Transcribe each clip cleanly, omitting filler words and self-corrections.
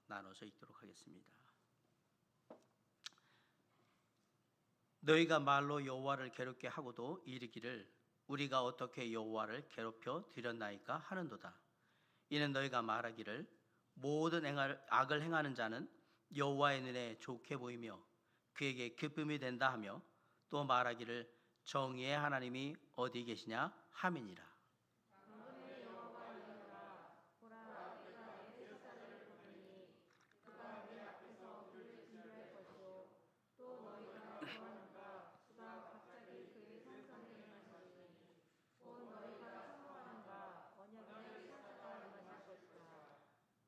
나눠서 읽도록 하겠습니다. 너희가 말로 여호와를 괴롭게 하고도 이르기를 우리가 어떻게 여호와를 괴롭혀 드렸나이까 하는도다. 이는 너희가 말하기를 모든 악을 행하는 자는 여호와의 눈에 좋게 보이며 그에게 기쁨이 된다 하며 또 말하기를 정의의 하나님이 어디 계시냐 함이니라.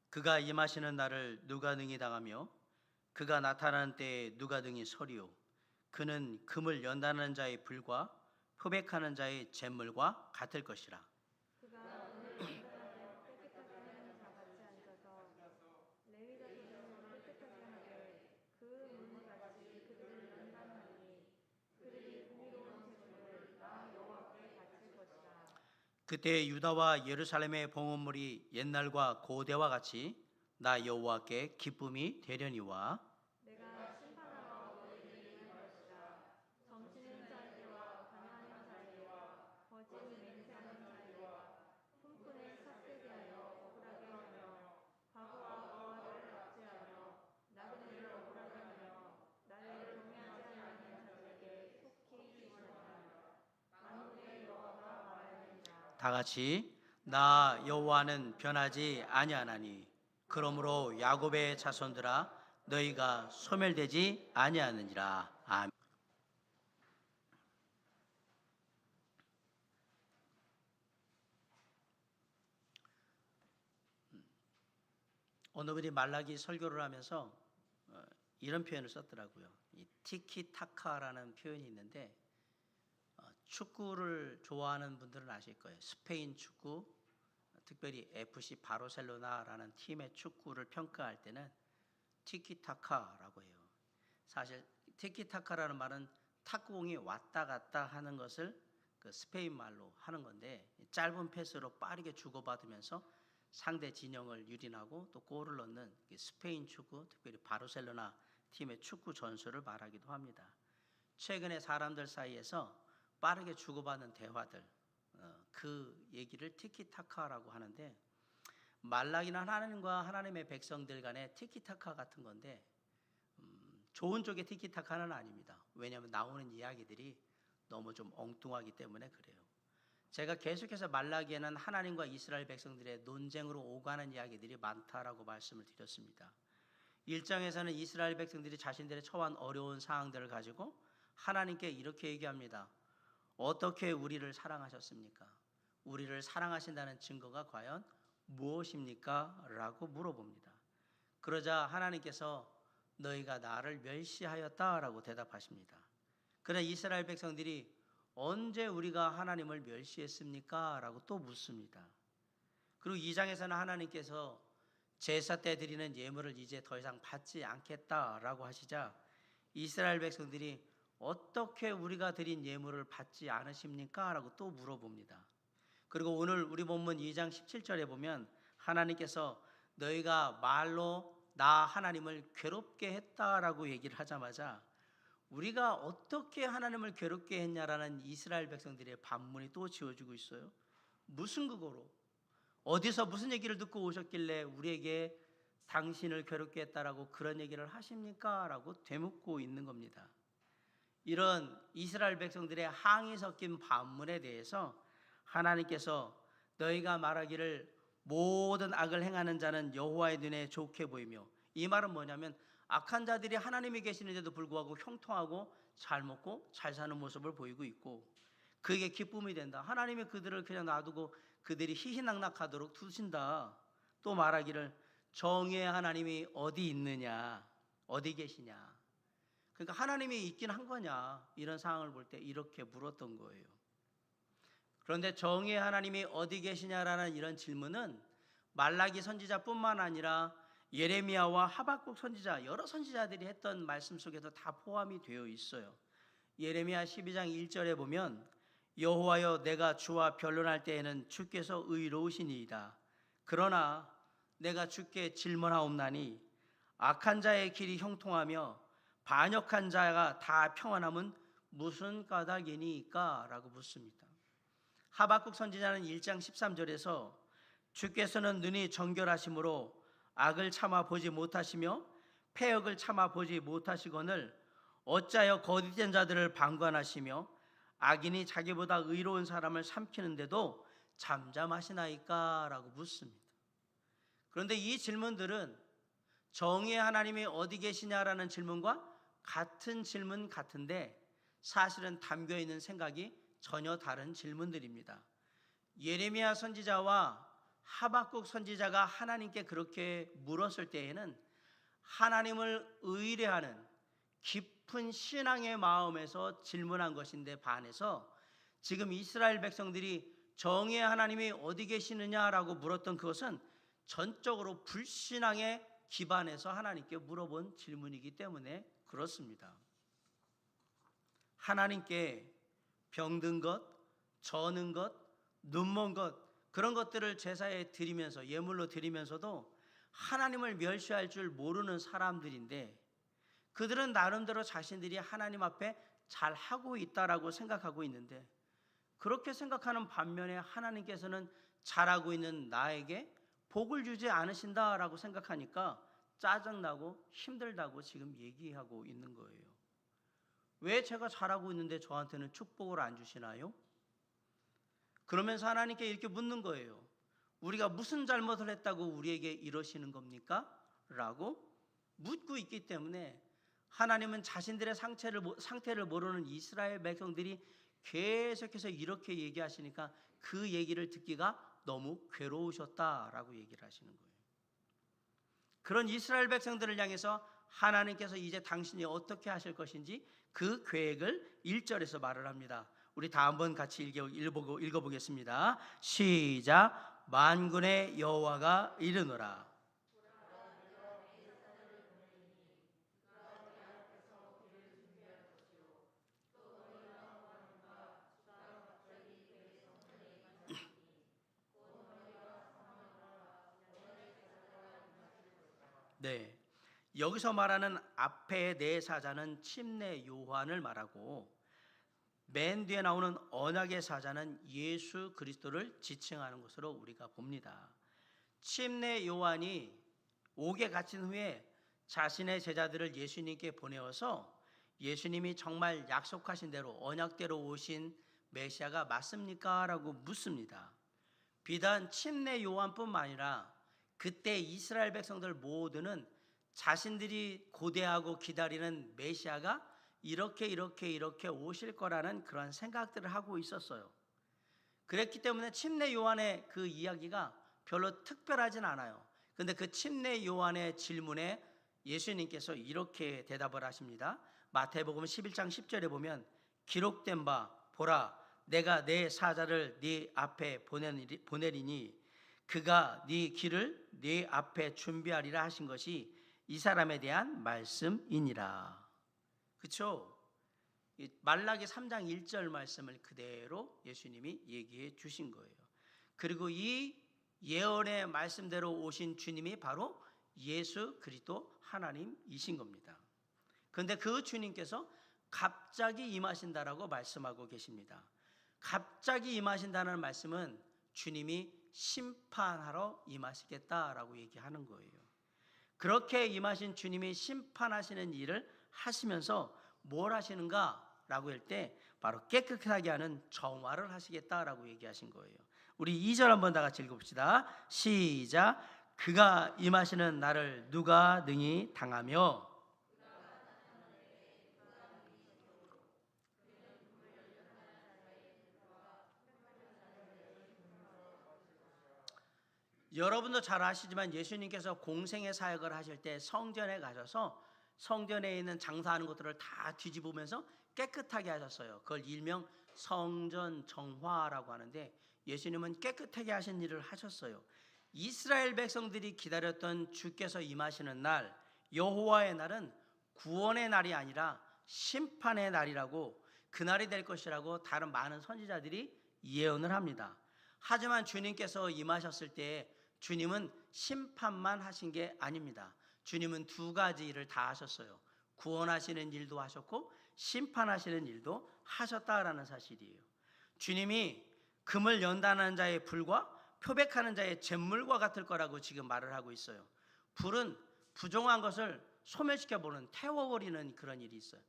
그가 임하시는 날을 누가 능히 당하며 그가 나타나는 때에 누가 능히 서리요. 그는 금을 연단하는 자의 불과 표백하는 자의 잿물과 같을 것이라. 그가 오늘 깨끗하게 하는 자 같이 앉아서 레위자 소년을 깨끗하게 하되 그 문같이 그들을 연단하니 그들이 공의로운 잿물을 나 여호와께 바칠 것이라. 그때 유다와 예루살렘의 봉헌물이 옛날과 고대와 같이 나 여호와께 기쁨이 되려니와 내가 심판하러 너희를 할 것이라. 점치는 자에게와 가난한 자에게와 거짓 맹세하는 자에게와 품꾼의 삭세게 하여 억울하게 하며 과부와 고아를 압제하며 나그네를 억울하게 하며 나를 경외하지 않는 자들에게 속히 지시하라. 만군의 여호와가 말하느니라. 다 같이 나 여호와는 변하지 아니하나니 그러므로 야곱의 자손들아 너희가 소멸되지 아니하느니라. 아멘. 어느 분이 말라기 설교를 하면서 이런 표현을 썼더라고요. 이 티키타카라는 표현이 있는데 축구를 좋아하는 분들은 아실 거예요. 스페인 축구, 특별히 FC 바르셀로나라는 팀의 축구를 평가할 때는 티키타카라고 해요. 사실 티키타카라는 말은 탁구공이 왔다 갔다 하는 것을 그 스페인 말로 하는 건데 짧은 패스로 빠르게 주고받으면서 상대 진영을 유린하고 또 골을 넣는 스페인 축구, 특별히 바르셀로나 팀의 축구 전술을 말하기도 합니다. 최근에 사람들 사이에서 빠르게 주고받는 대화들, 그 얘기를 티키타카라고 하는데 말라기는 하나님과 하나님의 백성들 간의 티키타카 같은 건데 좋은 쪽의 티키타카는 아닙니다. 왜냐하면 나오는 이야기들이 너무 좀 엉뚱하기 때문에 그래요. 제가 계속해서 말라기에는 하나님과 이스라엘 백성들의 논쟁으로 오가는 이야기들이 많다라고 말씀을 드렸습니다. 1장에서는 이스라엘 백성들이 자신들의 처한 어려운 상황들을 가지고 하나님께 이렇게 얘기합니다. 어떻게 우리를 사랑하셨습니까? 우리를 사랑하신다는 증거가 과연 무엇입니까? 라고 물어봅니다. 그러자 하나님께서 너희가 나를 멸시하였다라고 대답하십니다. 그러나 이스라엘 백성들이 언제 우리가 하나님을 멸시했습니까? 라고 또 묻습니다. 그리고 2장에서는 하나님께서 제사 때 드리는 예물을 이제 더 이상 받지 않겠다라고 하시자 이스라엘 백성들이 어떻게 우리가 드린 예물을 받지 않으십니까? 라고 또 물어봅니다. 그리고 오늘 우리 본문 2장 17절에 보면 하나님께서 너희가 말로 나 하나님을 괴롭게 했다라고 얘기를 하자마자 우리가 어떻게 하나님을 괴롭게 했냐라는 이스라엘 백성들의 반문이 또 지어지고 있어요. 무슨 그거로? 어디서 무슨 얘기를 듣고 오셨길래 우리에게 당신을 괴롭게 했다라고 그런 얘기를 하십니까? 라고 되묻고 있는 겁니다. 이런 이스라엘 백성들의 항의 섞인 반문에 대해서 하나님께서 너희가 말하기를 모든 악을 행하는 자는 여호와의 눈에 좋게 보이며, 이 말은 뭐냐면 악한 자들이 하나님이 계시는데도 불구하고 형통하고 잘 먹고 잘 사는 모습을 보이고 있고 그게 기쁨이 된다. 하나님이 그들을 그냥 놔두고 그들이 희희낙낙하도록 두신다. 또 말하기를 정의의 하나님이 어디 있느냐, 어디 계시냐. 그러니까 하나님이 있긴 한 거냐, 이런 상황을 볼 때 이렇게 물었던 거예요. 그런데 정의의 하나님이 어디 계시냐라는 이런 질문은 말라기 선지자뿐만 아니라 예레미야와 하박국 선지자, 여러 선지자들이 했던 말씀 속에도 다 포함이 되어 있어요. 예레미야 12장 1절에 보면 여호와여 내가 주와 변론할 때에는 주께서 의로우시니이다. 그러나 내가 주께 질문하옵나니 악한 자의 길이 형통하며 반역한 자가 다 평안함은 무슨 까닭이니까? 라고 묻습니다. 하박국 선지자는 1장 13절에서 주께서는 눈이 정결하심으로 악을 참아 보지 못하시며 패역을 참아 보지 못하시거늘 어찌하여 거짓된 자들을 방관하시며 악인이 자기보다 의로운 사람을 삼키는데도 잠잠하시나이까? 라고 묻습니다. 그런데 이 질문들은 정의의 하나님이 어디 계시냐라는 질문과 같은 질문 같은데 사실은 담겨있는 생각이 전혀 다른 질문들입니다. 예레미야 선지자와 하박국 선지자가 하나님께 그렇게 물었을 때에는 하나님을 의뢰하는 깊은 신앙의 마음에서 질문한 것인데 반해서 지금 이스라엘 백성들이 정의의 하나님이 어디 계시느냐라고 물었던 그것은 전적으로 불신앙에 기반해서 하나님께 물어본 질문이기 때문에 그렇습니다. 하나님께 병든 것, 저는 것, 눈먼 것 그런 것들을 제사에 드리면서 예물로 드리면서도 하나님을 멸시할 줄 모르는 사람들인데 그들은 나름대로 자신들이 하나님 앞에 잘하고 있다라고 생각하고 있는데 그렇게 생각하는 반면에 하나님께서는 잘하고 있는 나에게 복을 주지 않으신다라고 생각하니까 짜증나고 힘들다고 지금 얘기하고 있는 거예요. 왜 제가 잘하고 있는데 저한테는 축복을 안 주시나요? 그러면서 하나님께 이렇게 묻는 거예요. 우리가 무슨 잘못을 했다고 우리에게 이러시는 겁니까? 라고 묻고 있기 때문에 하나님은 자신들의 상태를 모르는 이스라엘 백성들이 계속해서 이렇게 얘기하시니까 그 얘기를 듣기가 너무 괴로우셨다라고 얘기를 하시는 거예요. 그런 이스라엘 백성들을 향해서 하나님께서 이제 당신이 어떻게 하실 것인지 그 계획을 1절에서 말을 합니다. 우리 다 한번 같이 읽어보겠습니다. 시작. 만군의 여호와가 이르노라. 네, 여기서 말하는 앞에 네 사자는 침례 요한을 말하고 맨 뒤에 나오는 언약의 사자는 예수 그리스도를 지칭하는 것으로 우리가 봅니다. 침례 요한이 옥에 갇힌 후에 자신의 제자들을 예수님께 보내어서 예수님이 정말 약속하신 대로 언약대로 오신 메시아가 맞습니까? 라고 묻습니다. 비단 침례 요한뿐만 아니라 그때 이스라엘 백성들 모두는 자신들이 고대하고 기다리는 메시아가 이렇게 오실 거라는 그런 생각들을 하고 있었어요. 그랬기 때문에 침례 요한의 그 이야기가 별로 특별하진 않아요. 그런데 그 침례 요한의 질문에 예수님께서 이렇게 대답을 하십니다. 마태복음 11장 10절에 보면 기록된 바 보라 내가 내 사자를 네 앞에 보내리니 그가 네 길을 네 앞에 준비하리라 하신 것이 이 사람에 대한 말씀이니라. 그렇죠? 말라기 3장 1절 말씀을 그대로 예수님이 얘기해 주신 거예요. 그리고 이 예언의 말씀대로 오신 주님이 바로 예수 그리스도 하나님이신 겁니다. 그런데 그 주님께서 갑자기 임하신다라고 말씀하고 계십니다. 갑자기 임하신다는 말씀은 주님이 심판하러 임하시겠다라고 얘기하는 거예요. 그렇게 임하신 주님이 심판하시는 일을 하시면서 뭘 하시는가라고 할 때 바로 깨끗하게 하는 정화를 하시겠다라고 얘기하신 거예요. 우리 2절 한번 다 같이 읽어봅시다. 시작. 그가 임하시는 날을 누가 능히 당하며 여러분도 잘 아시지만 예수님께서 공생의 사역을 하실 때 성전에 가셔서 성전에 있는 장사하는 것들을 다 뒤집으면서 깨끗하게 하셨어요. 그걸 일명 성전 정화라고 하는데 예수님은 깨끗하게 하신 일을 하셨어요. 이스라엘 백성들이 기다렸던 주께서 임하시는 날, 여호와의 날은 구원의 날이 아니라 심판의 날이라고, 그날이 될 것이라고 다른 많은 선지자들이 예언을 합니다. 하지만 주님께서 임하셨을 때 주님은 심판만 하신 게 아닙니다. 주님은 두 가지 일을 다 하셨어요. 구원하시는 일도 하셨고 심판하시는 일도 하셨다라는 사실이에요. 주님이 금을 연단하는 자의 불과 표백하는 자의 잿물과 같을 거라고 지금 말을 하고 있어요. 불은 부정한 것을 소멸시켜보는, 태워버리는 그런 일이 있어요.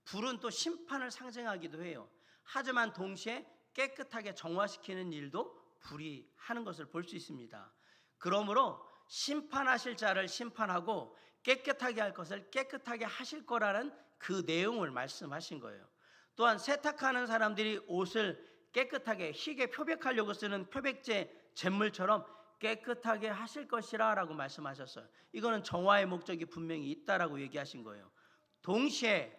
불은 또 심판을 상징하기도 해요. 하지만 동시에 깨끗하게 정화시키는 일도 불이 하는 것을 볼 수 있습니다. 그러므로 심판하실 자를 심판하고 깨끗하게 할 것을 깨끗하게 하실 거라는 그 내용을 말씀하신 거예요. 또한 세탁하는 사람들이 옷을 깨끗하게 희게 표백하려고 쓰는 표백제 잿물처럼 깨끗하게 하실 것이라 라고 말씀하셨어요. 이거는 정화의 목적이 분명히 있다라고 얘기하신 거예요. 동시에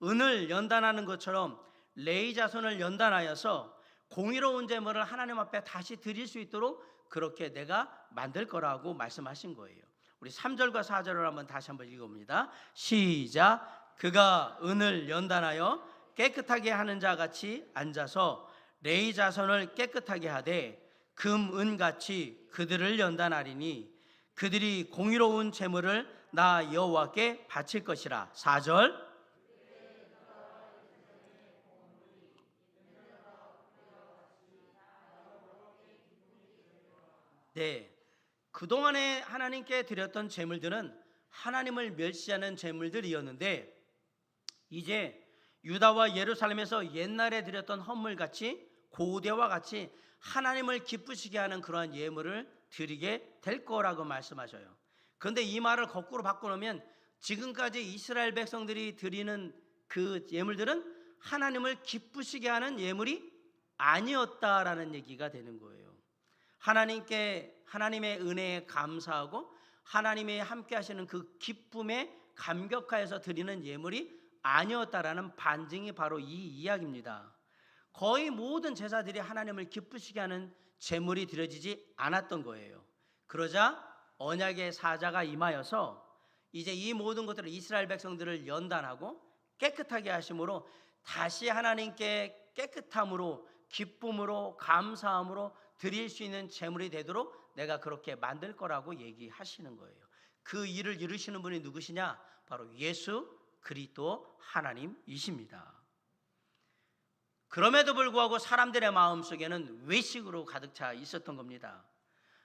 은을 연단하는 것처럼 레위 자손을 연단하여서 공의로운 제물을 하나님 앞에 다시 드릴 수 있도록 그렇게 내가 만들 거라고 말씀하신 거예요. 우리 3절과 4절을 한번 다시 한번 읽어봅니다. 시작. 그가 은을 연단하여 깨끗하게 하는 자 같이 앉아서 레위 자손을 깨끗하게 하되 금, 은같이 그들을 연단하리니 그들이 공의로운 제물을 나 여호와께 바칠 것이라. 4절. 네, 그동안에 하나님께 드렸던 제물들은 하나님을 멸시하는 제물들이었는데 이제 유다와 예루살렘에서 옛날에 드렸던 헌물같이 고대와 같이 하나님을 기쁘시게 하는 그러한 예물을 드리게 될 거라고 말씀하셔요. 그런데 이 말을 거꾸로 바꿔놓으면 지금까지 이스라엘 백성들이 드리는 그 예물들은 하나님을 기쁘시게 하는 예물이 아니었다라는 얘기가 되는 거예요. 하나님의 은혜에 감사하고 하나님의 함께 하시는 그 기쁨에 감격하여서 드리는 예물이 아니었다라는 반증이 바로 이 이야기입니다. 거의 모든 제사들이 하나님을 기쁘시게 하는 제물이 드려지지 않았던 거예요. 그러자 언약의 사자가 임하여서 이제 이 모든 것들을 이스라엘 백성들을 연단하고 깨끗하게 하심으로 다시 하나님께 깨끗함으로 기쁨으로 감사함으로 드릴 수 있는 제물이 되도록 내가 그렇게 만들 거라고 얘기하시는 거예요. 그 일을 이루시는 분이 누구시냐? 바로 예수 그리스도 하나님이십니다. 그럼에도 불구하고 사람들의 마음속에는 외식으로 가득 차 있었던 겁니다.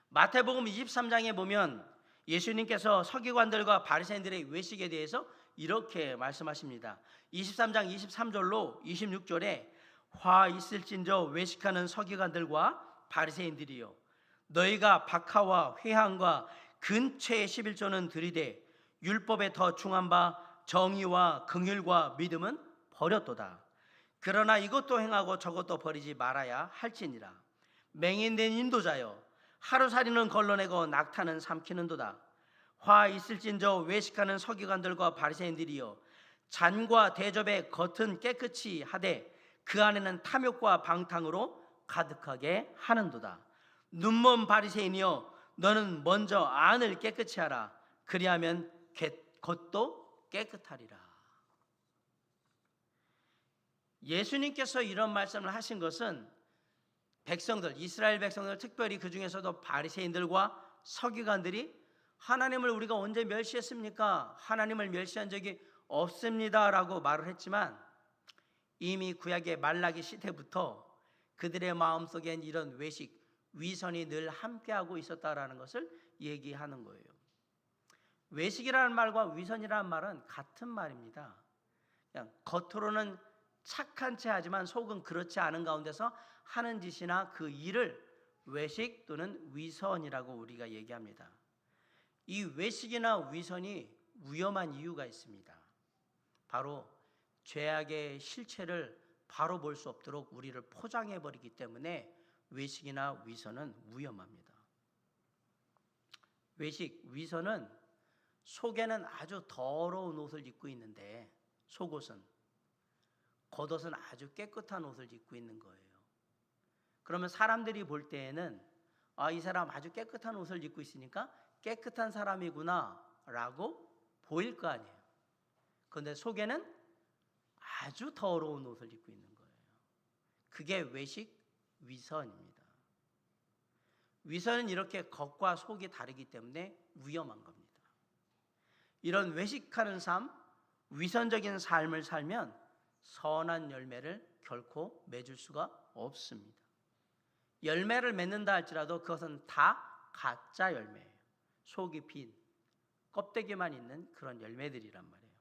마태복음 23장에 보면 예수님께서 서기관들과 바리새인들의 외식에 대해서 이렇게 말씀하십니다. 23장 23절로 26절에 화 있을진저 외식하는 서기관들과 바리새인들이요, 너희가 박하와 회향과 근처의 11조는 들이되 율법에 더 중한 바 정의와 긍휼과 믿음은 버렸도다. 그러나 이것도 행하고 저것도 버리지 말아야 할지니라. 맹인된 인도자여, 하루살이는 걸러내고 낙타는 삼키는도다. 화 있을진저 외식하는 서기관들과 바리새인들이여, 잔과 대접의 겉은 깨끗이 하되 그 안에는 탐욕과 방탕으로 가득하게 하는도다. 눈먼 바리새인이여, 너는 먼저 안을 깨끗이 하라. 그리하면 겉도 깨끗하리라. 예수님께서 이런 말씀을 하신 것은 백성들, 이스라엘 백성들, 특별히 그 중에서도 바리새인들과 서기관들이 하나님을 우리가 언제 멸시했습니까? 하나님을 멸시한 적이 없습니다 라고 말을 했지만 이미 구약의 말라기 시대부터 그들의 마음속엔 이런 외식, 위선이 늘 함께하고 있었다라는 것을 얘기하는 거예요. 외식이라는 말과 위선이라는 말은 같은 말입니다. 그냥 겉으로는 착한 체 하지만 속은 그렇지 않은 가운데서 하는 짓이나 그 일을 외식 또는 위선이라고 우리가 얘기합니다. 이 외식이나 위선이 위험한 이유가 있습니다. 바로 죄악의 실체를 바로 볼 수 없도록 우리를 포장해버리기 때문에 외식이나 위선은 위험합니다. 외식, 위선은 속에는 아주 더러운 옷을 입고 있는데 속옷은, 겉옷은 아주 깨끗한 옷을 입고 있는 거예요. 그러면 사람들이 볼 때에는 이 사람 아주 깨끗한 옷을 입고 있으니까 깨끗한 사람이구나 라고 보일 거 아니에요. 그런데 속에는 아주 더러운 옷을 입고 있는 거예요. 그게 외식, 위선입니다. 위선은 이렇게 겉과 속이 다르기 때문에 위험한 겁니다. 이런 외식하는 삶, 위선적인 삶을 살면 선한 열매를 결코 맺을 수가 없습니다. 열매를 맺는다 할지라도 그것은 다 가짜 열매예요. 속이 빈 껍데기만 있는 그런 열매들이란 말이에요.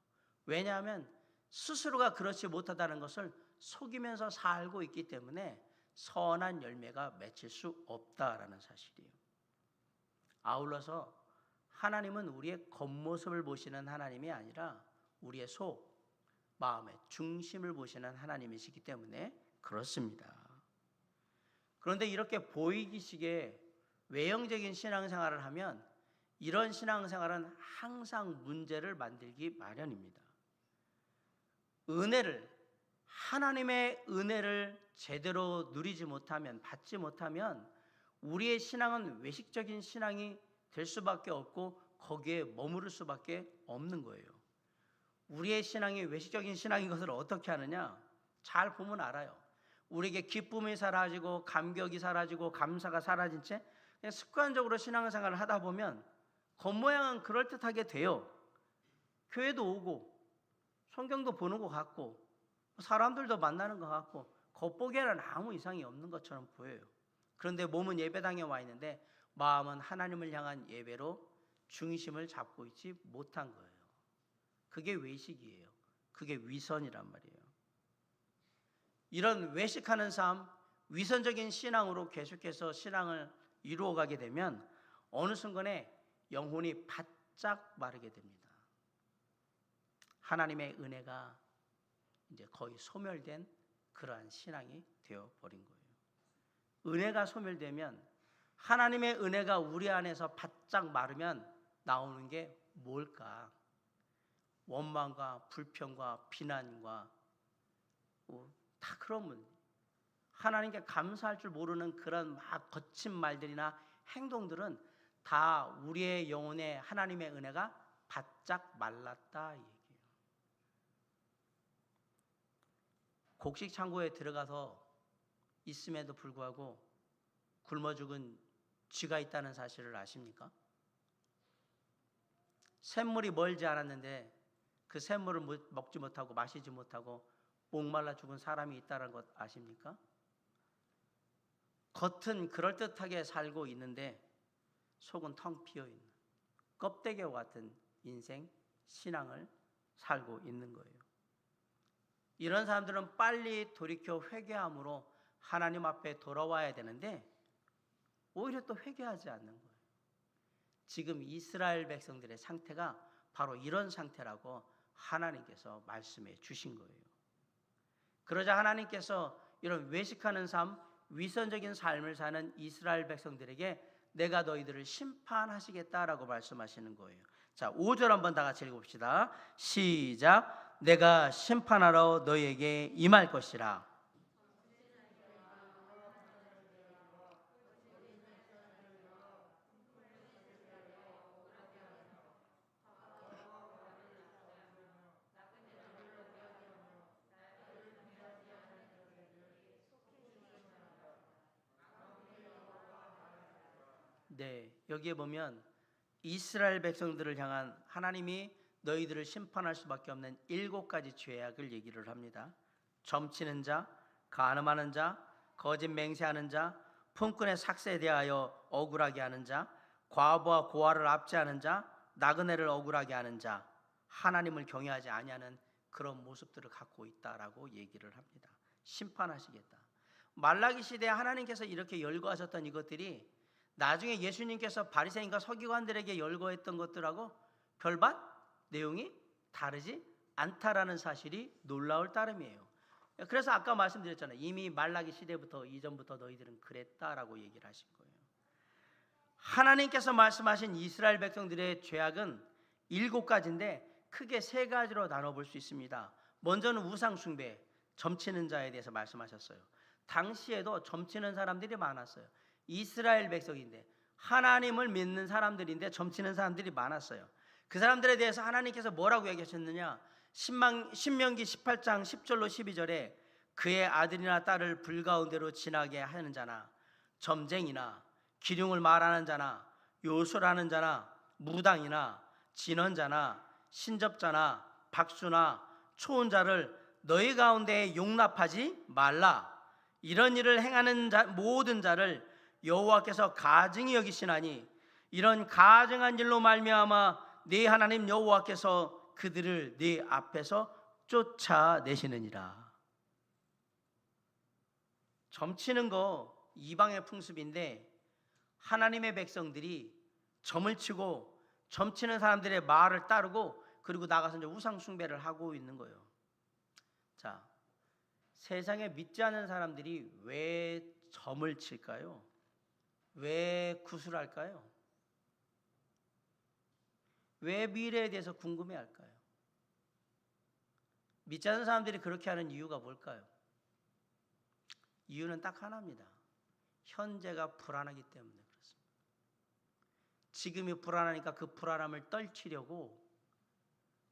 왜냐하면 스스로가 그렇지 못하다는 것을 속이면서 살고 있기 때문에 선한 열매가 맺힐 수 없다라는 사실이에요. 아울러서 하나님은 우리의 겉모습을 보시는 하나님이 아니라 우리의 속, 마음의 중심을 보시는 하나님이시기 때문에 그렇습니다. 그런데 이렇게 보이기식의 외형적인 신앙생활을 하면 이런 신앙생활은 항상 문제를 만들기 마련입니다. 하나님의 은혜를 제대로 누리지 못하면, 받지 못하면 우리의 신앙은 외식적인 신앙이 될 수밖에 없고 거기에 머무를 수밖에 없는 거예요. 우리의 신앙이 외식적인 신앙인 것을 어떻게 아느냐? 잘 보면 알아요. 우리에게 기쁨이 사라지고 감격이 사라지고 감사가 사라진 채 그냥 습관적으로 신앙생활을 하다 보면 겉모양은 그럴듯하게 돼요. 교회도 오고 성경도 보는 것 같고 사람들도 만나는 것 같고 겉보기에는 아무 이상이 없는 것처럼 보여요. 그런데 몸은 예배당에 와 있는데 마음은 하나님을 향한 예배로 중심을 잡고 있지 못한 거예요. 그게 외식이에요. 그게 위선이란 말이에요. 이런 외식하는 삶, 위선적인 신앙으로 계속해서 신앙을 이루어가게 되면 어느 순간에 영혼이 바짝 마르게 됩니다. 하나님의 은혜가 이제 거의 소멸된 그러한 신앙이 되어버린 거예요. 은혜가 소멸되면, 하나님의 은혜가 우리 안에서 바짝 마르면 나오는 게 뭘까? 원망과 불평과 비난과 다 그러면 하나님께 감사할 줄 모르는 그런 막 거친 말들이나 행동들은 다 우리의 영혼에 하나님의 은혜가 바짝 말랐다 이 얘기예요. 곡식 창고에 들어가서 있음에도 불구하고 굶어 죽은 쥐가 있다는 사실을 아십니까? 샘물이 멀지 않았는데 그 샘물을 먹지 못하고 마시지 못하고 목말라 죽은 사람이 있다는 것 아십니까? 겉은 그럴듯하게 살고 있는데 속은 텅 비어있는 껍데기와 같은 인생, 신앙을 살고 있는 거예요. 이런 사람들은 빨리 돌이켜 회개함으로 하나님 앞에 돌아와야 되는데 오히려 또 회개하지 않는 거예요. 지금 이스라엘 백성들의 상태가 바로 이런 상태라고 하나님께서 말씀해 주신 거예요. 그러자 하나님께서 이런 외식하는 삶, 위선적인 삶을 사는 이스라엘 백성들에게 내가 너희들을 심판하시겠다라고 말씀하시는 거예요. 자, 5절 한번 다 같이 읽어봅시다. 시작. 내가 심판하러 너희에게 임할 것이라. 네, 여기에 보면 이스라엘 백성들을 향한 하나님이 너희들을 심판할 수밖에 없는 7가지 죄악을 얘기를 합니다. 점치는 자, 간음하는 자, 거짓 맹세하는 자, 품꾼의 삭세에 대하여 억울하게 하는 자, 과부와 고아를 압제하는 자, 나그네를 억울하게 하는 자, 하나님을 경외하지 아니하는 그런 모습들을 갖고 있다라고 얘기를 합니다. 심판하시겠다. 말라기 시대에 하나님께서 이렇게 열거하셨던 이것들이 나중에 예수님께서 바리새인과 서기관들에게 열거했던 것들하고 별반 내용이 다르지 않다라는 사실이 놀라울 따름이에요. 그래서 아까 말씀드렸잖아요. 이미 말라기 시대부터 이전부터 너희들은 그랬다라고 얘기를 하신 거예요. 하나님께서 말씀하신 이스라엘 백성들의 죄악은 7가지인데 크게 3가지로 나눠볼 수 있습니다. 먼저는 우상 숭배, 점치는 자에 대해서 말씀하셨어요. 당시에도 점치는 사람들이 많았어요. 이스라엘 백성인데 하나님을 믿는 사람들인데 점치는 사람들이 많았어요. 그 사람들에 대해서 하나님께서 뭐라고 얘기하셨느냐? 신명기 18장 10절로 12절에 그의 아들이나 딸을 불 가운데로 지나게 하는 자나 점쟁이나 기륭을 말하는 자나 요술하는 자나 무당이나 진언자나 신접자나 박수나 초혼자를 너희 가운데 용납하지 말라. 이런 일을 행하는 모든 자를 여호와께서 가증히 여기시나니 이런 가증한 일로 말미암아 네 하나님 여호와께서 그들을 네 앞에서 쫓아내시느니라. 점치는 거 이방의 풍습인데 하나님의 백성들이 점을 치고 점치는 사람들의 말을 따르고 그리고 나가서 이제 우상 숭배를 하고 있는 거예요. 자, 세상에 믿지 않는 사람들이 왜 점을 칠까요? 왜 구술할까요? 왜 미래에 대해서 궁금해할까요? 믿지 않는 사람들이 그렇게 하는 이유가 뭘까요? 이유는 딱 하나입니다. 현재가 불안하기 때문에 그렇습니다. 지금이 불안하니까 그 불안함을 떨치려고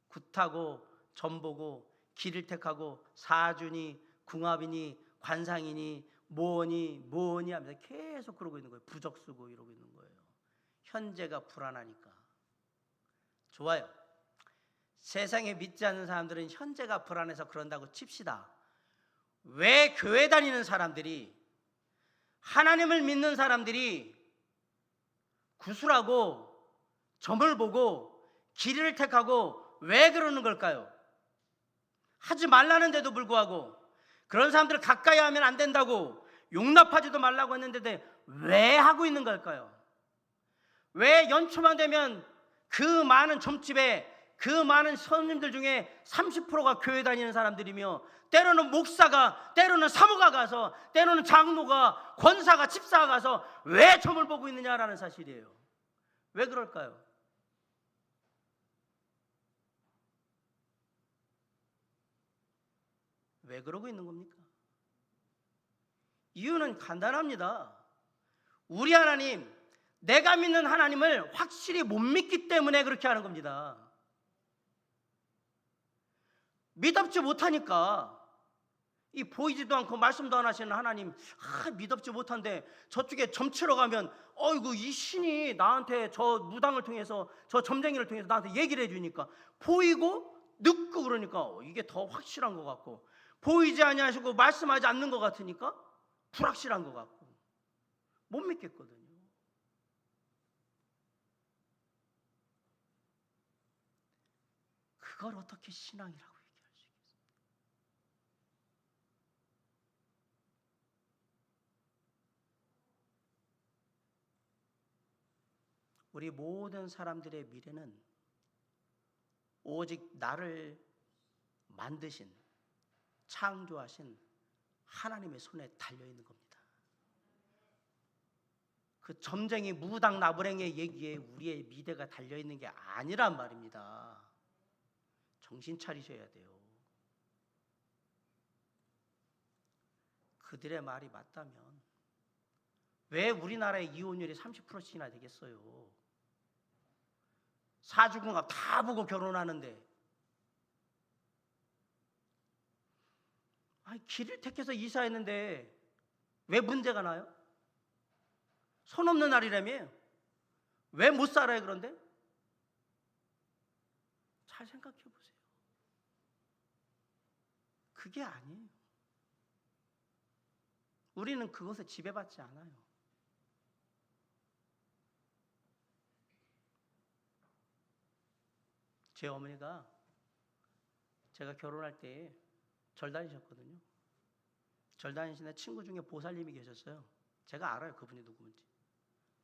굿하고 점보고 길을 택하고 사주니 궁합이니 관상이니 뭐니 하면서 계속 그러고 있는 거예요. 부적 쓰고 이러고 있는 거예요. 현재가 불안하니까. 좋아요. 세상에 믿지 않는 사람들은 현재가 불안해서 그런다고 칩시다. 왜 교회 다니는 사람들이, 하나님을 믿는 사람들이 구술하고 점을 보고 길을 택하고 왜 그러는 걸까요? 하지 말라는데도 불구하고, 그런 사람들을 가까이 하면 안 된다고 용납하지도 말라고 했는데 왜 하고 있는 걸까요? 왜 연초만 되면 그 많은 점집에 그 많은 손님들 중에 30%가 교회 다니는 사람들이며, 때로는 목사가, 때로는 사모가 가서, 때로는 장로가, 권사가, 집사가 가서 왜 점을 보고 있느냐라는 사실이에요. 왜 그럴까요? 왜 그러고 있는 겁니까? 이유는 간단합니다. 우리 하나님, 내가 믿는 하나님을 확실히 못 믿기 때문에 그렇게 하는 겁니다. 믿업지 못하니까, 이 보이지도 않고 말씀도 안 하시는 하나님, 믿업지 못한데 저쪽에 점치러 가면 어이구 이 신이 나한테 저 무당을 통해서, 저 점쟁이를 통해서 나한테 얘기를 해주니까 보이고 늦고, 그러니까 이게 더 확실한 것 같고, 보이지 아니하시고 말씀하지 않는 것 같으니까 불확실한 것 같고 못 믿겠거든요. 그걸 어떻게 신앙이라고 얘기할 수 있겠습니까? 우리 모든 사람들의 미래는 오직 나를 만드신, 창조하신 하나님의 손에 달려있는 겁니다. 그 점쟁이 무당 나부랭의 얘기에 우리의 미래가 달려있는 게 아니란 말입니다. 정신 차리셔야 돼요. 그들의 말이 맞다면 왜 우리나라의 이혼율이 30%씩이나 되겠어요? 사주궁합 다 보고 결혼하는데, 길을 택해서 이사했는데 왜 문제가 나요? 손 없는 날이라며? 왜 못 살아요 그런데? 잘 생각해 보세요. 그게 아니에요. 우리는 그것에 지배받지 않아요. 제 어머니가 제가 결혼할 때 절 다니셨거든요. 절 다니시는 친구 중에 보살님이 계셨어요. 제가 알아요, 그분이 누구인지.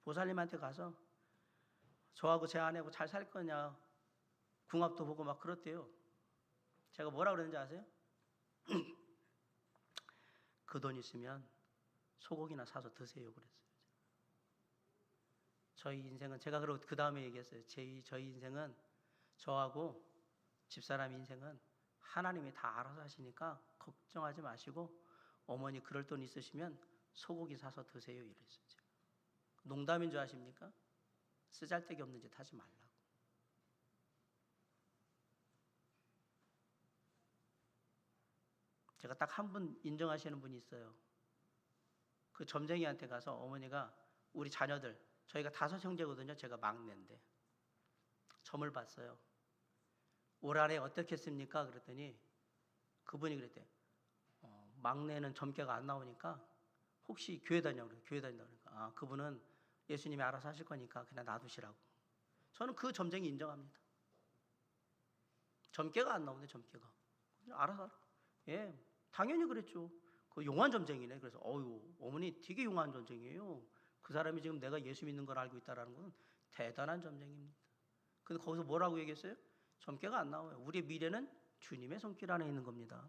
보살님한테 가서 저하고 제 아내하고 잘 살 거냐, 궁합도 보고 막 그렇대요. 제가 뭐라 그랬는지 아세요? 그 돈 있으면 소고기나 사서 드세요 그랬어요. 저희 인생은, 제가 그러고 그 다음에 얘기했어요. 저희 인생은, 저하고 집사람 인생은 하나님이 다 알아서 하시니까 걱정하지 마시고 어머니 그럴 돈 있으시면 소고기 사서 드세요 이랬어요. 제가. 농담인 줄 아십니까? 쓰잘데기 없는 짓 하지 말라고. 제가 딱 한 분 인정하시는 분이 있어요. 그 점쟁이한테 가서 어머니가 우리 자녀들, 저희가 5 형제거든요. 제가 막내인데 점을 봤어요. 올 한해 어떻겠습니까? 그랬더니 그분이 그랬대. 막내는 점괘가 안 나오니까 혹시 교회 다녀 그래. 교회 다닌다 그러니까 그분은 예수님이 알아서 하실 거니까 그냥 놔두시라고. 저는 그 점쟁이 인정합니다. 점괘가 안 나오네. 점괘가 알아서. 예, 당연히 그랬죠. 그 용한 점쟁이네. 그래서 어머니 되게 용한 점쟁이에요. 그 사람이 지금 내가 예수 믿는 걸 알고 있다라는 건 대단한 점쟁이입니다. 근데 거기서 뭐라고 얘기했어요? 점괘가 안 나와요. 우리의 미래는 주님의 손길 안에 있는 겁니다.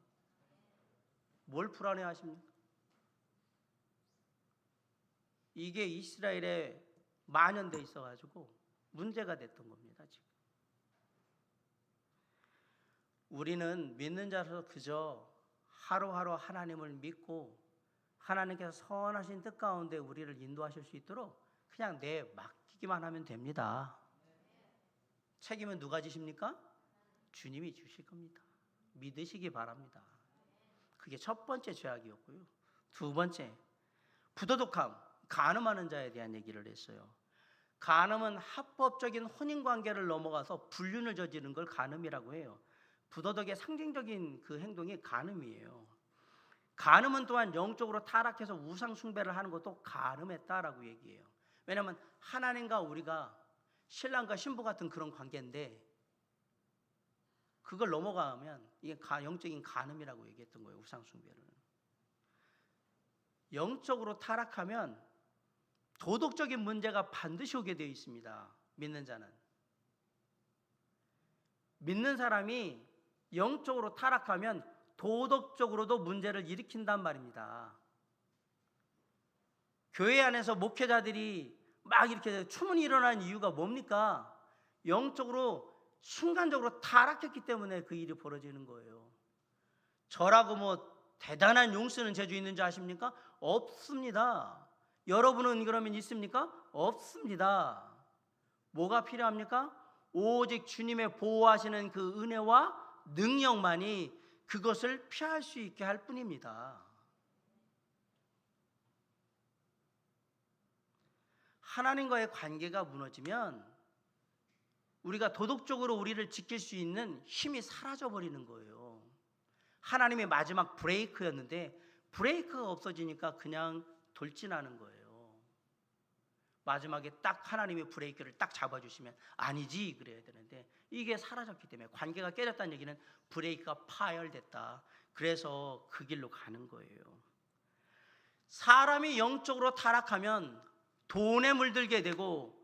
뭘 불안해하십니까? 이게 이스라엘에 만연돼 있어가지고 문제가 됐던 겁니다. 지금 우리는 믿는 자로서 그저 하루하루 하나님을 믿고 하나님께서 선하신 뜻 가운데 우리를 인도하실 수 있도록 그냥 맡기기만 하면 됩니다. 책임은 누가 지십니까? 주님이 주실 겁니다. 믿으시기 바랍니다. 그게 첫 번째 죄악이었고요. 두 번째, 부도덕함, 간음하는 자에 대한 얘기를 했어요. 간음은 합법적인 혼인관계를 넘어가서 불륜을 저지른 걸 간음이라고 해요. 부도덕의 상징적인 그 행동이 간음이에요. 간음은 또한 영적으로 타락해서 우상 숭배를 하는 것도 간음했다라고 얘기해요. 왜냐하면 하나님과 우리가 신랑과 신부 같은 그런 관계인데 그걸 넘어가면 이게 영적인 간음이라고 얘기했던 거예요. 우상 숭배를. 영적으로 타락하면 도덕적인 문제가 반드시 오게 되어 있습니다. 믿는 자는. 믿는 사람이 영적으로 타락하면 도덕적으로도 문제를 일으킨단 말입니다. 교회 안에서 목회자들이 막 이렇게 추문이 일어난 이유가 뭡니까? 영적으로 순간적으로 타락했기 때문에 그 일이 벌어지는 거예요. 저라고 뭐 대단한 용 쓰는 재주 있는 줄 아십니까? 없습니다. 여러분은 그러면 있습니까? 없습니다. 뭐가 필요합니까? 오직 주님의 보호하시는 그 은혜와 능력만이 그것을 피할 수 있게 할 뿐입니다. 하나님과의 관계가 무너지면 우리가 도덕적으로 우리를 지킬 수 있는 힘이 사라져버리는 거예요. 하나님의 마지막 브레이크였는데 브레이크가 없어지니까 그냥 돌진하는 거예요. 마지막에 딱 하나님의 브레이크를 딱 잡아주시면 아니지 그래야 되는데 이게 사라졌기 때문에 관계가 깨졌다는 얘기는 브레이크가 파열됐다. 그래서 그 길로 가는 거예요. 사람이 영적으로 타락하면 돈에 물들게 되고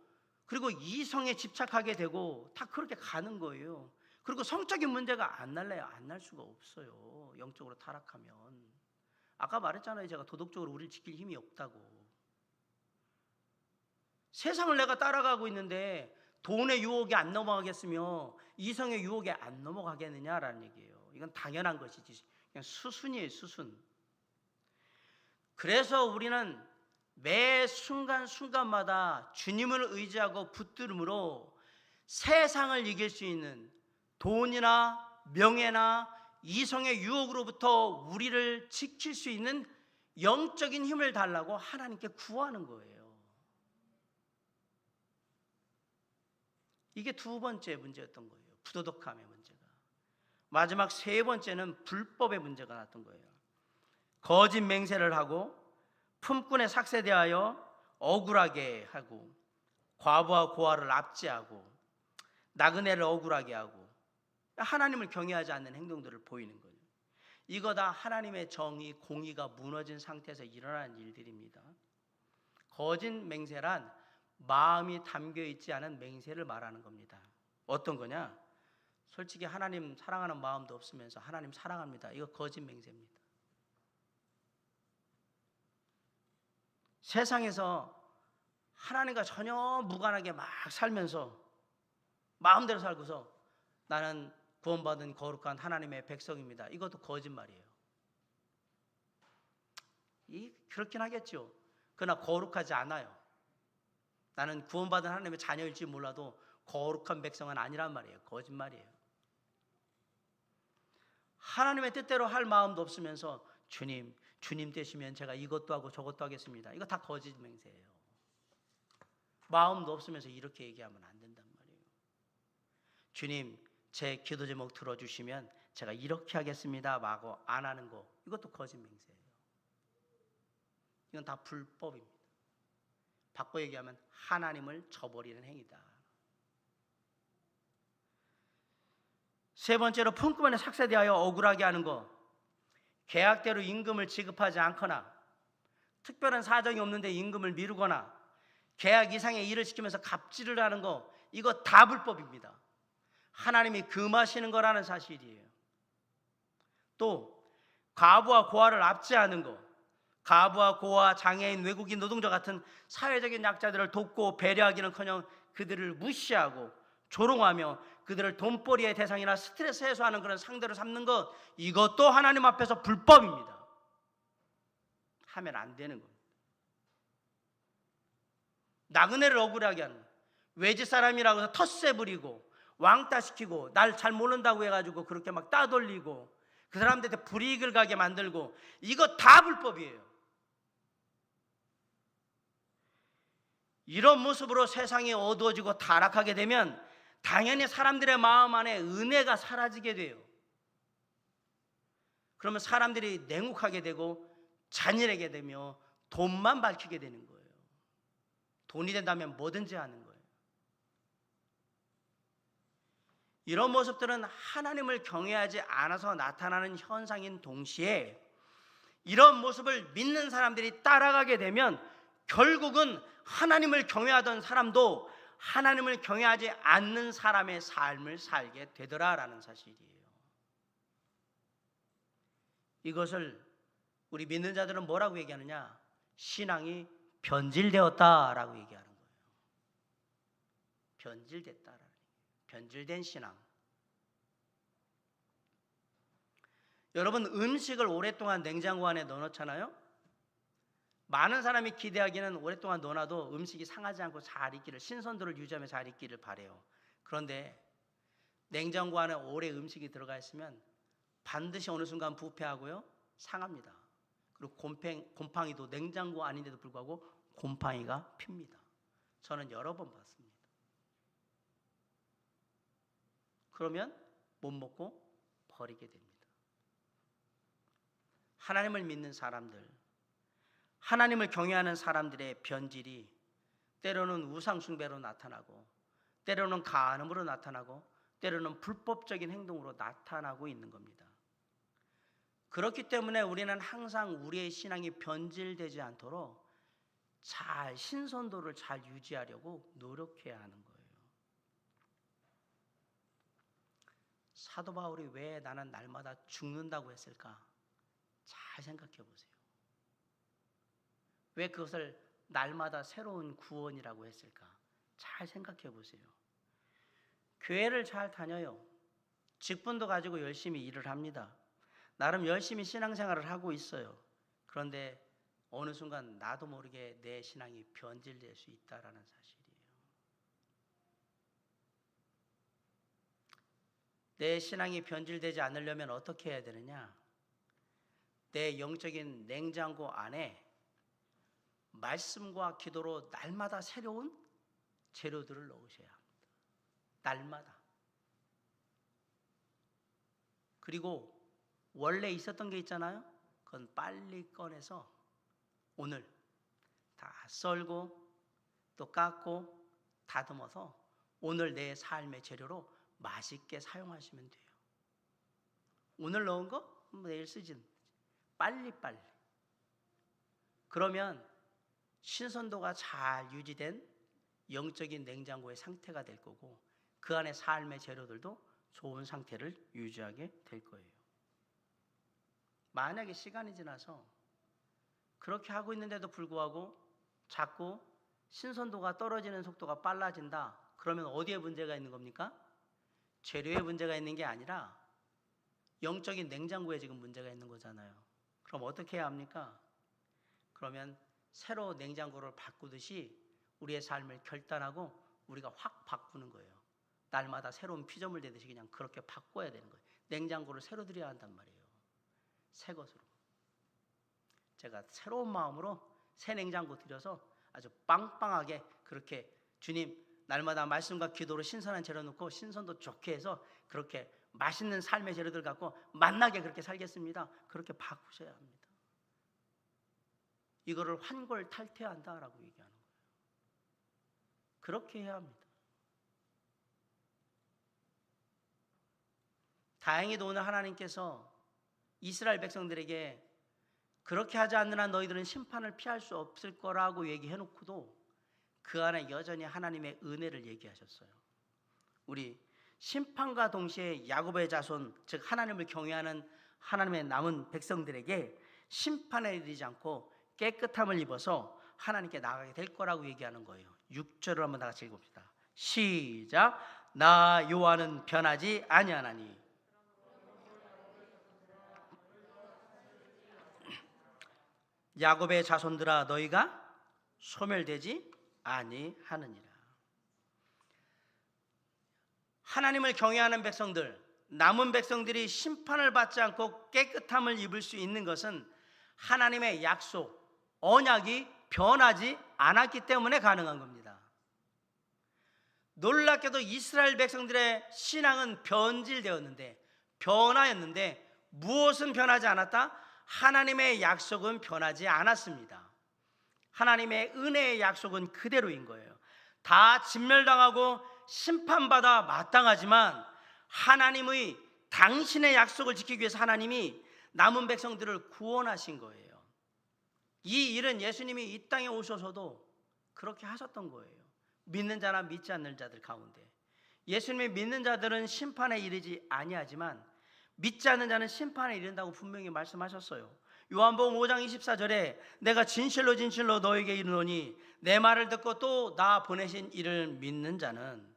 그리고 이성에 집착하게 되고 다 그렇게 가는 거예요. 그리고 성적인 문제가 안 날래요. 안 날 수가 없어요. 영적으로 타락하면. 아까 말했잖아요. 제가 도덕적으로 우리를 지킬 힘이 없다고. 세상을 내가 따라가고 있는데 돈의 유혹이 안 넘어가겠으며 이성의 유혹이 안 넘어가겠느냐라는 얘기예요. 이건 당연한 것이지. 그냥 수순이에요. 수순. 그래서 우리는 매 순간순간마다 주님을 의지하고 붙들음으로 세상을 이길 수 있는 돈이나 명예나 이성의 유혹으로부터 우리를 지킬 수 있는 영적인 힘을 달라고 하나님께 구하는 거예요. 이게 두 번째 문제였던 거예요. 부도덕함의 문제가. 마지막 세 번째는 불법의 문제가 났던 거예요. 거짓 맹세를 하고 품꾼에 삭세대하여 억울하게 하고 과부와 고아를 압제하고 나그네를 억울하게 하고 하나님을 경외하지 않는 행동들을 보이는 거예요. 이거 다 하나님의 정의, 공의가 무너진 상태에서 일어나는 일들입니다. 거짓 맹세란 마음이 담겨있지 않은 맹세를 말하는 겁니다. 어떤 거냐? 솔직히 하나님 사랑하는 마음도 없으면서 하나님 사랑합니다. 이거 거짓 맹세입니다. 세상에서 하나님과 전혀 무관하게 막 살면서 마음대로 살고서 나는 구원받은 거룩한 하나님의 백성입니다. 이것도 거짓말이에요. 그렇긴 하겠죠. 그러나 거룩하지 않아요. 나는 구원받은 하나님의 자녀일지 몰라도 거룩한 백성은 아니란 말이에요. 거짓말이에요. 하나님의 뜻대로 할 마음도 없으면서 주님 되시면 제가 이것도 하고 저것도 하겠습니다. 이거 다 거짓 맹세예요. 마음도 없으면서 이렇게 얘기하면 안 된단 말이에요. 주님, 제 기도 제목 들어주시면 제가 이렇게 하겠습니다 하고 안 하는 거, 이것도 거짓 맹세예요. 이건 다 불법입니다. 바꿔 얘기하면 하나님을 저버리는 행위다. 세 번째로 품꾼에 삭세되하여 억울하게 하는 거, 계약대로 임금을 지급하지 않거나 특별한 사정이 없는데 임금을 미루거나 계약 이상의 일을 시키면서 갑질을 하는 거, 이거 다 불법입니다. 하나님이 금하시는 거라는 사실이에요. 또 과부와 고아를 압제하는 거, 과부와 고아, 장애인, 외국인, 노동자 같은 사회적인 약자들을 돕고 배려하기는커녕 그들을 무시하고 조롱하며 그들을 돈벌이의 대상이나 스트레스 해소하는 그런 상대로 삼는 것, 이것도 하나님 앞에서 불법입니다. 하면 안 되는 겁니다. 나그네를 억울하게 하는 거, 외지 사람이라고 해서 텃세 부리고 왕따시키고 날 잘 모른다고 해가지고 그렇게 막 따돌리고 그 사람들한테 불이익을 가게 만들고, 이거 다 불법이에요. 이런 모습으로 세상이 어두워지고 타락하게 되면 당연히 사람들의 마음 안에 은혜가 사라지게 돼요. 그러면 사람들이 냉혹하게 되고 잔인하게 되며 돈만 밝히게 되는 거예요. 돈이 된다면 뭐든지 하는 거예요. 이런 모습들은 하나님을 경외하지 않아서 나타나는 현상인 동시에, 이런 모습을 믿는 사람들이 따라가게 되면 결국은 하나님을 경외하던 사람도 하나님을 경외하지 않는 사람의 삶을 살게 되더라라는 사실이에요. 이것을 우리 믿는 자들은 뭐라고 얘기하느냐? 신앙이 변질되었다라고 얘기하는 거예요. 변질됐다라는 거예요. 변질된 신앙. 여러분, 음식을 오랫동안 냉장고 안에 넣어놓잖아요. 많은 사람이 기대하기는 오랫동안 넣어놔도 음식이 상하지 않고 잘 있기를, 신선도를 유지하며 잘 있기를 바래요. 그런데 냉장고 안에 오래 음식이 들어가 있으면 반드시 어느 순간 부패하고요, 상합니다. 그리고 곰팡이도 냉장고 아닌데도 불구하고 곰팡이가 핍니다. 저는 여러 번 봤습니다. 그러면 못 먹고 버리게 됩니다. 하나님을 믿는 사람들, 하나님을 경외하는 사람들의 변질이 때로는 우상숭배로 나타나고, 때로는 간음으로 나타나고, 때로는 불법적인 행동으로 나타나고 있는 겁니다. 그렇기 때문에 우리는 항상 우리의 신앙이 변질되지 않도록 잘 신선도를 잘 유지하려고 노력해야 하는 거예요. 사도 바울이 왜 나는 날마다 죽는다고 했을까? 잘 생각해 보세요. 왜 그것을 날마다 새로운 구원이라고 했을까? 잘 생각해 보세요. 교회를 잘 다녀요. 직분도 가지고 열심히 일을 합니다. 나름 열심히 신앙생활을 하고 있어요. 그런데 어느 순간 나도 모르게 내 신앙이 변질될 수 있다라는 사실이에요. 내 신앙이 변질되지 않으려면 어떻게 해야 되느냐? 내 영적인 냉장고 안에 말씀과 기도로 날마다 새로운 재료들을 넣으셔야 합니다. 날마다. 그리고 원래 있었던 게 있잖아요. 그건 빨리 꺼내서 오늘 다 썰고 또 깎고 다듬어서 오늘 내 삶의 재료로 맛있게 사용하시면 돼요. 오늘 넣은 거 내일 쓰진. 빨리빨리. 그러면 신선도가 잘 유지된 영적인 냉장고의 상태가 될 거고, 그 안에 삶의 재료들도 좋은 상태를 유지하게 될 거예요. 만약에 시간이 지나서 그렇게 하고 있는데도 불구하고 자꾸 신선도가 떨어지는 속도가 빨라진다. 그러면 어디에 문제가 있는 겁니까? 재료에 문제가 있는 게 아니라 영적인 냉장고에 지금 문제가 있는 거잖아요. 그럼 어떻게 해야 합니까? 그러면 새로 냉장고를 바꾸듯이 우리의 삶을 결단하고 우리가 확 바꾸는 거예요. 날마다 새로운 피조물 되듯이 그냥 그렇게 바꿔야 되는 거예요. 냉장고를 새로 드려야 한단 말이에요. 새 것으로. 제가 새로운 마음으로 새 냉장고 드려서 아주 빵빵하게 그렇게 주님 날마다 말씀과 기도로 신선한 재료 넣고 신선도 좋게 해서 그렇게 맛있는 삶의 재료들 갖고 맛나게 그렇게 살겠습니다. 그렇게 바꾸셔야 합니다. 이거를 환골탈태한다라고 얘기하는 거예요. 그렇게 해야 합니다. 다행히도 오늘 하나님께서 이스라엘 백성들에게 그렇게 하지 않는 한 너희들은 심판을 피할 수 없을 거라고 얘기해놓고도 그 안에 여전히 하나님의 은혜를 얘기하셨어요. 우리 심판과 동시에 야곱의 자손, 즉 하나님을 경외하는 하나님의 남은 백성들에게 심판에 이르지 않고 깨끗함을 입어서 하나님께 나가게 될 거라고 얘기하는 거예요. 6절을 한번 다 같이 읽어봅시다. 시작. 나 여호와는 변하지 아니하나니 야곱의 자손들아 너희가 소멸되지 아니하느니라. 하나님을 경외하는 백성들, 남은 백성들이 심판을 받지 않고 깨끗함을 입을 수 있는 것은 하나님의 약속, 언약이 변하지 않았기 때문에 가능한 겁니다. 놀랍게도 이스라엘 백성들의 신앙은 변질되었는데, 변화였는데 무엇은 변하지 않았다? 하나님의 약속은 변하지 않았습니다. 하나님의 은혜의 약속은 그대로인 거예요. 다 진멸당하고 심판받아 마땅하지만 하나님의 당신의 약속을 지키기 위해서 하나님이 남은 백성들을 구원하신 거예요. 이 일은 예수님이 이 땅에 오셔서도 그렇게 하셨던 거예요. 믿는 자나 믿지 않는 자들 가운데 예수님이 믿는 자들은 심판에 이르지 아니하지만 믿지 않는 자는 심판에 이른다고 분명히 말씀하셨어요. 요한복음 5장 24절에 내가 진실로 진실로 너에게 이르노니 내 말을 듣고 또 나 보내신 이를 믿는 자는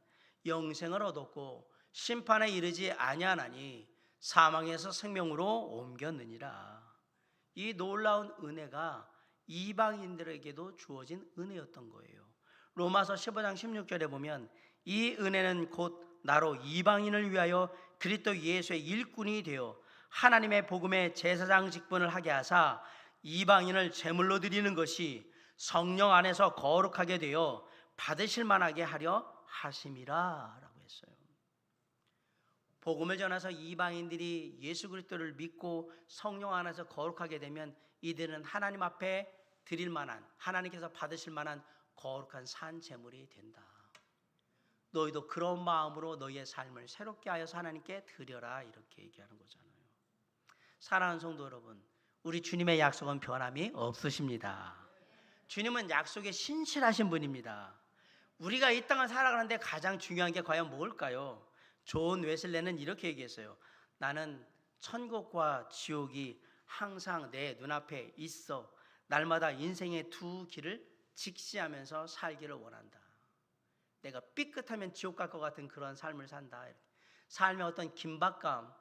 영생을 얻었고 심판에 이르지 아니하나니 사망에서 생명으로 옮겼느니라. 이 놀라운 은혜가 이방인들에게도 주어진 은혜였던 거예요. 로마서 15장 16절에 보면 이 은혜는 곧 나로 이방인을 위하여 그리스도 예수의 일꾼이 되어 하나님의 복음의 제사장 직분을 하게 하사 이방인을 제물로 드리는 것이 성령 안에서 거룩하게 되어 받으실 만하게 하려 하심이라 라고 했어요. 복음을 전해서 이방인들이 예수 그리스도를 믿고 성령 안에서 거룩하게 되면 이들은 하나님 앞에 드릴 만한, 하나님께서 받으실 만한 거룩한 산 제물이 된다. 너희도 그런 마음으로 너희의 삶을 새롭게 하여서 하나님께 드려라 이렇게 얘기하는 거잖아요. 사랑하는 성도 여러분, 우리 주님의 약속은 변함이 없으십니다. 주님은 약속에 신실하신 분입니다. 우리가 이 땅을 살아가는데 가장 중요한 게 과연 뭘까요? 존 웨슬레는 이렇게 얘기했어요. 나는 천국과 지옥이 항상 내 눈앞에 있어 날마다 인생의 두 길을 직시하면서 살기를 원한다. 내가 삐끗하면 지옥 갈 것 같은 그런 삶을 산다. 삶의 어떤 긴박감,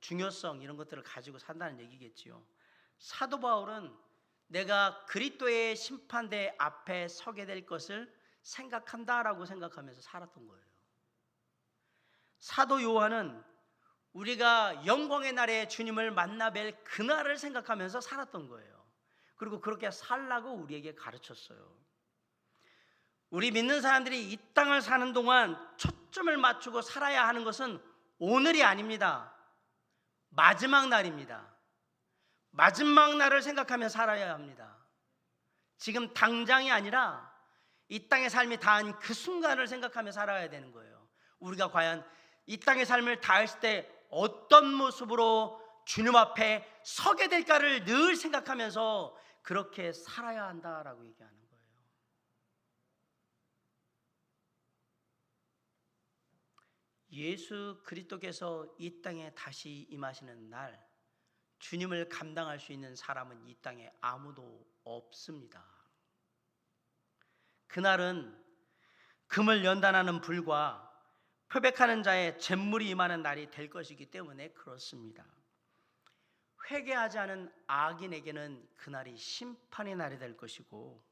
중요성 이런 것들을 가지고 산다는 얘기겠지요. 사도 바울은 내가 그리스도의 심판대 앞에 서게 될 것을 생각한다라고 생각하면서 살았던 거예요. 사도 요한은 우리가 영광의 날에 주님을 만나 뵐 그날을 생각하면서 살았던 거예요. 그리고 그렇게 살라고 우리에게 가르쳤어요. 우리 믿는 사람들이 이 땅을 사는 동안 초점을 맞추고 살아야 하는 것은 오늘이 아닙니다. 마지막 날입니다. 마지막 날을 생각하며 살아야 합니다. 지금 당장이 아니라 이 땅의 삶이 다한 그 순간을 생각하며 살아야 되는 거예요. 우리가 과연 이 땅의 삶을 다했을 때 어떤 모습으로 주님 앞에 서게 될까를 늘 생각하면서 그렇게 살아야 한다라고 얘기하는 거예요. 예수 그리스도께서 이 땅에 다시 임하시는 날, 주님을 감당할 수 있는 사람은 이 땅에 아무도 없습니다. 그날은 금을 연단하는 불과 표백하는 자의 잿물이 임하는 날이 될 것이기 때문에 그렇습니다. 회개하지 않은 악인에게는 그날이 심판의 날이 될 것이고,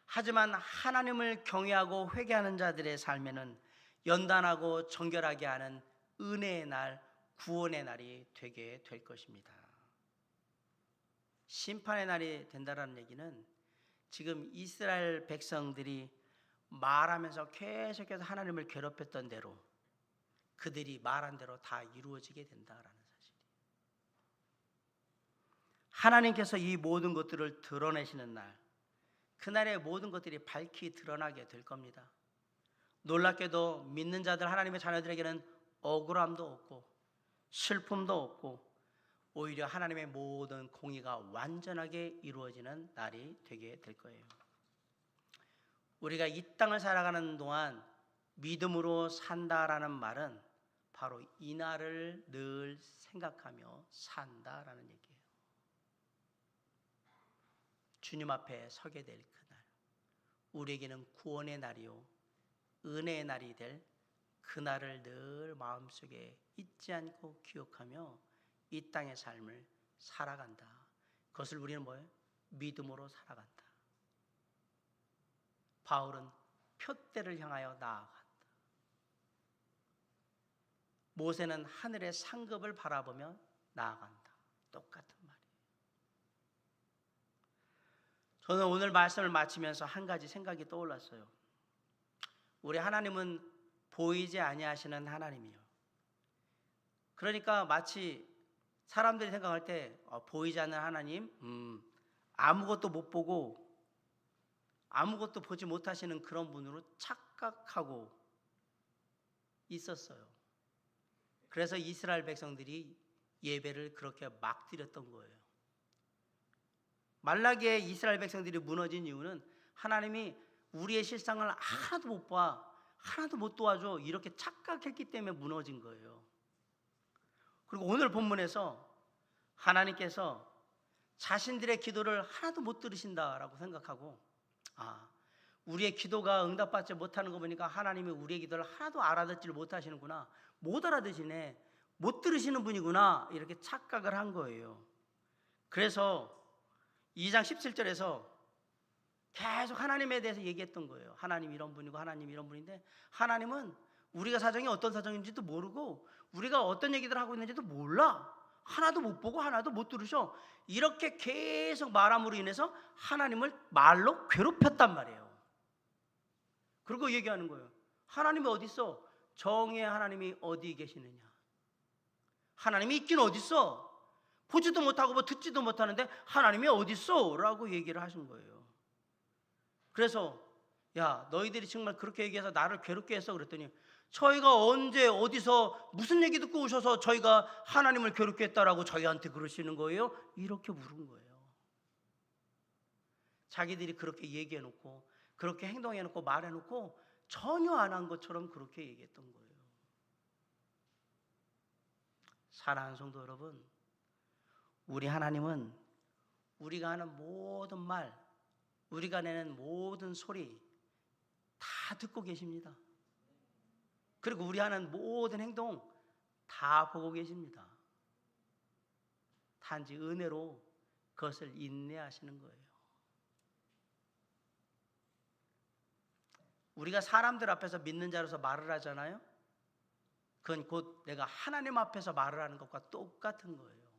하지만 하나님을 경외하고 회개하는 자들의 삶에는 연단하고 정결하게 하는 은혜의 날, 구원의 날이 되게 될 것입니다. 심판의 날이 된다는 얘기는 지금 이스라엘 백성들이 말하면서 계속해서 하나님을 괴롭혔던 대로 그들이 말한 대로 다 이루어지게 된다라는 사실이에요. 하나님께서 이 모든 것들을 드러내시는 날, 그날의 모든 것들이 밝히 드러나게 될 겁니다. 놀랍게도 믿는 자들, 하나님의 자녀들에게는 억울함도 없고 슬픔도 없고 오히려 하나님의 모든 공의가 완전하게 이루어지는 날이 되게 될 거예요. 우리가 이 땅을 살아가는 동안 믿음으로 산다라는 말은 바로 이 날을 늘 생각하며 산다라는 얘기예요. 주님 앞에 서게 될 그날, 우리에게는 구원의 날이요 은혜의 날이 될 그날을 늘 마음속에 잊지 않고 기억하며 이 땅의 삶을 살아간다. 그것을 우리는 뭐예요? 믿음으로 살아간다. 바울은 표대를 향하여 나아간다. 모세는 하늘의 상급을 바라보며 나아간다. 똑같은 말이에요. 저는 오늘 말씀을 마치면서 한 가지 생각이 떠올랐어요. 우리 하나님은 보이지 아니하시는 하나님이요. 그러니까 마치 사람들이 생각할 때 보이지 않는 하나님, 아무것도 못 보고 아무것도 보지 못하시는 그런 분으로 착각하고 있었어요. 그래서 이스라엘 백성들이 예배를 그렇게 막 드렸던 거예요. 만락에 이스라엘 백성들이 무너진 이유는 하나님이 우리의 실상을 하나도 못 봐, 하나도 못 도와줘 이렇게 착각했기 때문에 무너진 거예요. 그리고 오늘 본문에서 하나님께서 자신들의 기도를 하나도 못 들으신다라고 생각하고, 우리의 기도가 응답받지 못하는 거 보니까 하나님이 우리의 기도를 하나도 알아듣지를 못하시는구나, 못 알아듣시네, 못 들으시는 분이구나 이렇게 착각을 한 거예요. 그래서 2장 17절에서 계속 하나님에 대해서 얘기했던 거예요. 하나님 이런 분이고 하나님 이런 분인데, 하나님은 우리가 사정이 어떤 사정인지도 모르고 우리가 어떤 얘기들을 하고 있는지도 몰라, 하나도 못 보고 하나도 못 들으셔, 이렇게 계속 말함으로 인해서 하나님을 말로 괴롭혔단 말이에요. 그리고 얘기하는 거예요. 하나님이 어디 있어? 정의의 하나님이 어디 계시느냐? 하나님이 있긴 어디 있어? 보지도 못하고 뭐 듣지도 못하는데 하나님이 어디 있어? 라고 얘기를 하신 거예요. 그래서 야, 너희들이 정말 그렇게 얘기해서 나를 괴롭게 했어 그랬더니, 저희가 언제 어디서 무슨 얘기 듣고 오셔서 저희가 하나님을 괴롭게 했다라고 저희한테 그러시는 거예요? 이렇게 물은 거예요. 자기들이 그렇게 얘기해놓고 그렇게 행동해놓고 말해놓고 전혀 안 한 것처럼 그렇게 얘기했던 거예요. 사랑하는 성도 여러분, 우리 하나님은 우리가 하는 모든 말, 우리가 내는 모든 소리 다 듣고 계십니다. 그리고 우리 하는 모든 행동 다 보고 계십니다. 단지 은혜로 그것을 인내하시는 거예요. 우리가 사람들 앞에서 믿는 자로서 말을 하잖아요. 그건 곧 내가 하나님 앞에서 말을 하는 것과 똑같은 거예요.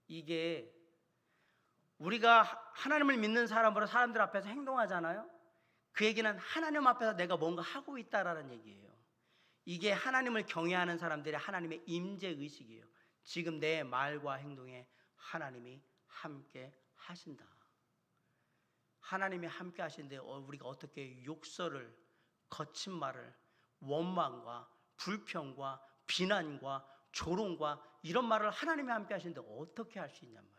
이게 우리가 하나님을 믿는 사람으로 사람들 앞에서 행동하잖아요. 그 얘기는 하나님 앞에서 내가 뭔가 하고 있다라는 얘기예요. 이게 하나님을 경외하는 사람들의 하나님의 임재의식이에요. 지금 내 말과 행동에 하나님이 함께 하신다. 하나님이 함께 하시는데 우리가 어떻게 욕설을, 거친 말을, 원망과 불평과 비난과 조롱과 이런 말을 하나님이 함께 하시는데 어떻게 할 수 있냔 말이에요.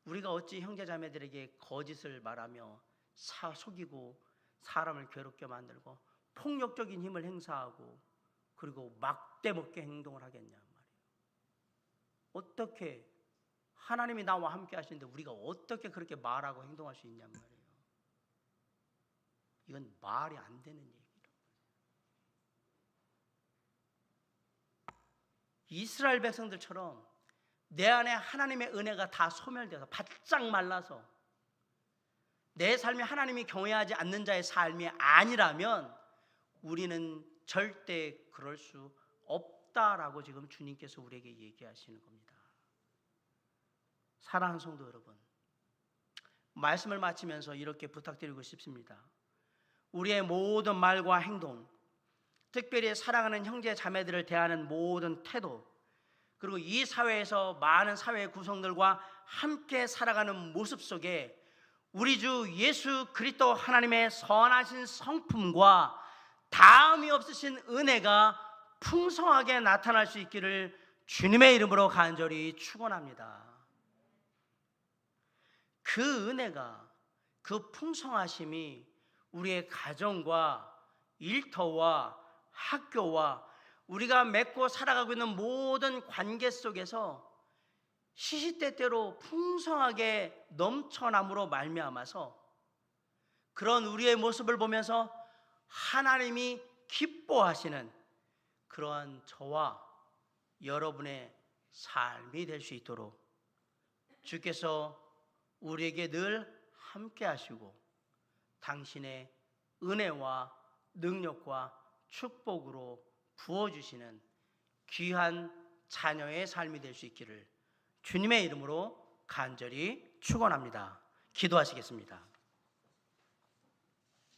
우리가 어찌 형제자매들에게 거짓을 말하며 속이고 사람을 괴롭게 만들고 폭력적인 힘을 행사하고 그리고 막대먹게 행동을 하겠냐 말이에요. 어떻게 하나님이 나와 함께 하시는데 우리가 어떻게 그렇게 말하고 행동할 수 있냔 말이에요. 이건 말이 안 되는 얘기라고요. 이스라엘 백성들처럼 내 안에 하나님의 은혜가 다 소멸되어서 바짝 말라서 내 삶이 하나님이 경외하지 않는 자의 삶이 아니라면 우리는 절대 그럴 수 없다라고 지금 주님께서 우리에게 얘기하시는 겁니다. 사랑하는 성도 여러분, 말씀을 마치면서 이렇게 부탁드리고 싶습니다. 우리의 모든 말과 행동, 특별히 사랑하는 형제 자매들을 대하는 모든 태도, 그리고 이 사회에서 많은 사회 구성들과 함께 살아가는 모습 속에 우리 주 예수 그리스도 하나님의 선하신 성품과 다음이 없으신 은혜가 풍성하게 나타날 수 있기를 주님의 이름으로 간절히 축원합니다. 그 은혜가, 그 풍성하심이 우리의 가정과 일터와 학교와 우리가 맺고 살아가고 있는 모든 관계 속에서 시시때때로 풍성하게 넘쳐남으로 말미암아서 그런 우리의 모습을 보면서 하나님이 기뻐하시는 그러한 저와 여러분의 삶이 될 수 있도록 주께서 우리에게 늘 함께 하시고 당신의 은혜와 능력과 축복으로 부어주시는 귀한 자녀의 삶이 될 수 있기를 주님의 이름으로 간절히 축원합니다. 기도하시겠습니다.